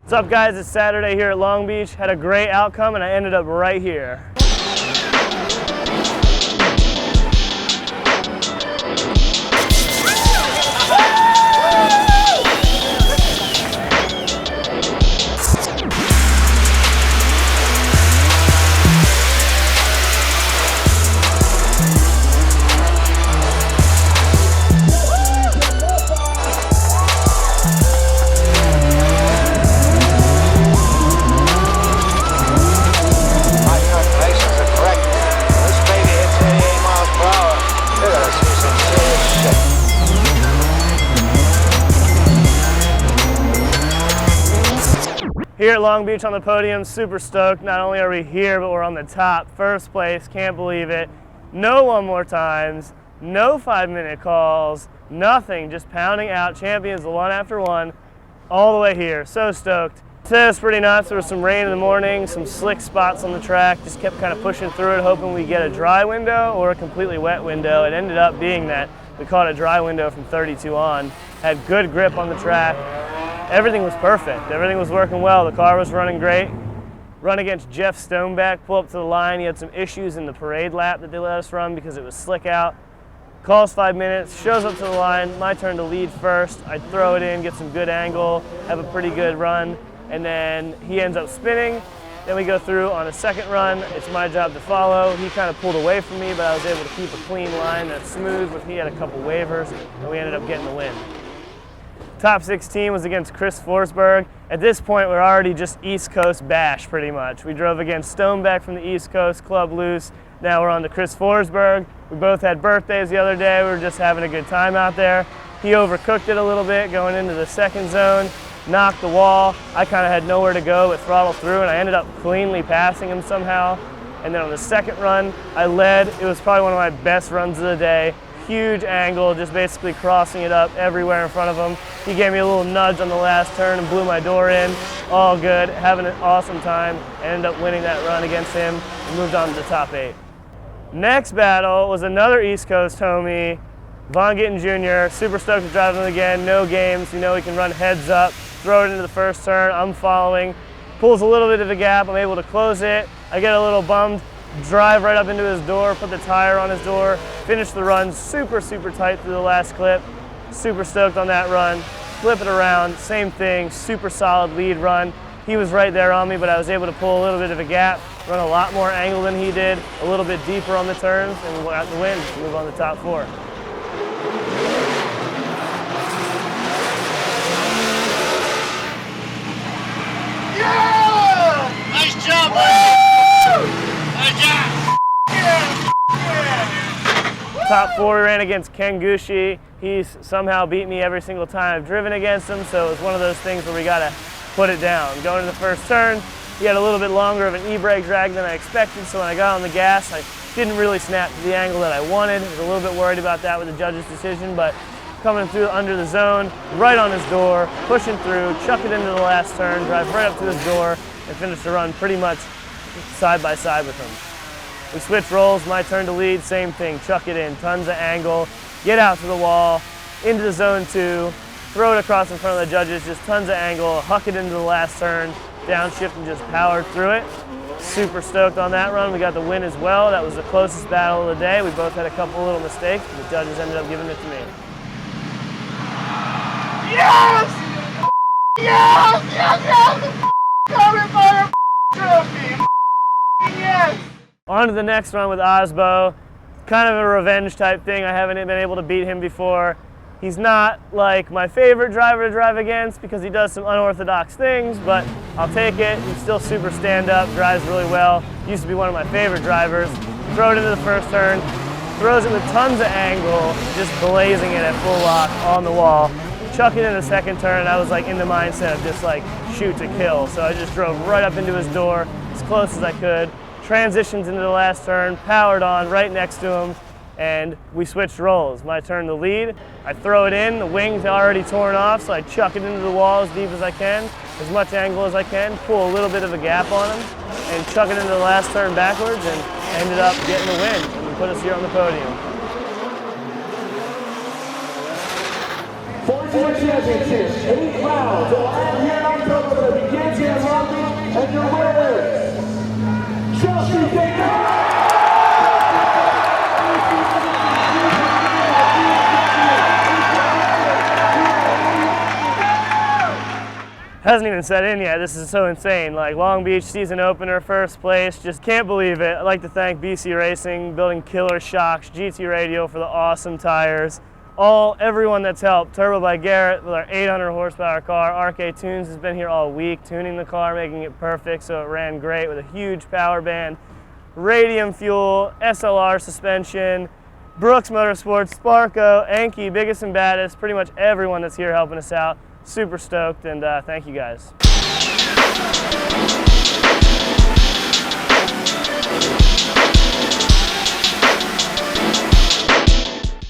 What's up guys, it's Saturday here at Long Beach. Had a great outcome and I ended up right here. Here at Long Beach on the podium, super stoked. Not only are we here, but we're on the top. First place, can't believe it. No one more times, no 5-minute calls, nothing, just pounding out champions one after one, all the way here. So stoked. Today was pretty nuts. There was some rain in the morning, some slick spots on the track. Just kept kind of pushing through it, hoping we get a dry window or a completely wet window. It ended up being that we caught a dry window from 32 on. Had good grip on the track. Everything was perfect. Everything was working well. The car was running great. Run against Jeff Stoneback, pull up to the line. He had some issues in the parade lap that they let us run because it was slick out. Calls 5 minutes, shows up to the line. My turn to lead first. I throw it in, get some good angle, have a pretty good run, and then he ends up spinning. Then we go through on a second run. It's my job to follow. He kind of pulled away from me, but I was able to keep a clean line that's smooth. He had a couple waivers, and we ended up getting the win. Top 16 was against Chris Forsberg. At this point, we're already just East Coast bash, pretty much. We drove against Stoneback from the East Coast, Club Loose. Now we're on to Chris Forsberg. We both had birthdays the other day. We were just having a good time out there. He overcooked it a little bit going into the second zone, knocked the wall. I kind of had nowhere to go but throttle through, and I ended up cleanly passing him somehow. And then on the second run, I led. It was probably one of my best runs of the day. Huge angle, just basically crossing it up everywhere in front of him. He gave me a little nudge on the last turn and blew my door in. All good, having an awesome time. I ended up winning that run against him and moved on to the top 8. Next battle was another East Coast homie, Von Gittin Jr. Super stoked to drive him again, no games. You know he can run heads up, throw it into the first turn. I'm following, pulls a little bit of a gap. I'm able to close it. I get a little bummed. Drive right up into his door, put the tire on his door, finish the run super tight through the last clip. Super stoked on that run. Flip it around, same thing, super solid lead run. He was right there on me, but I was able to pull a little bit of a gap, run a lot more angle than he did, a little bit deeper on the turns, and we got the win to move on to the top 4. Yeah! Nice job, buddy! Top 4, we ran against Ken Gucci. He's somehow beat me every single time I've driven against him, so it was one of those things where we gotta put it down. Going to the first turn, he had a little bit longer of an e-brake drag than I expected, so when I got on the gas, I didn't really snap to the angle that I wanted. I was a little bit worried about that with the judge's decision, but coming through under the zone, right on his door, pushing through, chuck it into the last turn, drive right up to his door, and finish the run pretty much side by side with him. We switch roles, my turn to lead, same thing, chuck it in, tons of angle, get out to the wall, into the zone 2, throw it across in front of the judges, just tons of angle, huck it into the last turn, downshift and just powered through it. Super stoked on that run. We got the win as well. That was the closest battle of the day. We both had a couple little mistakes, but the judges ended up giving it to me. Yes! Yes! Coming for the trophy! Yes! On to the next run with Osbo. Kind of a revenge type thing. I haven't been able to beat him before. He's not like my favorite driver to drive against because he does some unorthodox things, but I'll take it. He's still super stand-up, drives really well. Used to be one of my favorite drivers. Throw it into the first turn, throws it with tons of angle, just blazing it at full lock on the wall. Chuck it in the second turn, and I was like in the mindset of just like shoot to kill. So I just drove right up into his door as close as I could. Transitions into the last turn, powered on right next to him, and we switched roles. My turn to lead. I throw it in, the wings are already torn off, so I chuck it into the wall as deep as I can, as much angle as I can, pull a little bit of a gap on him, and chuck it into the last turn backwards, and ended up getting the win, and put us here on the podium. For the championship, 8 rounds will end here in October to begin And your winners, Chelsea Denofa. Hasn't even set in yet. This is so insane. Like Long Beach season opener, first place. Just can't believe it. I'd like to thank BC Racing, building killer shocks, GT Radio for the awesome tires. Everyone that's helped. Turbo by Garrett with our 800 horsepower car. RK Tunes has been here all week, tuning the car, making it perfect so it ran great with a huge power band. Radium fuel, SLR suspension, Brooks Motorsports, Sparko, Enki, biggest and baddest, pretty much everyone that's here helping us out. Super stoked, and thank you guys.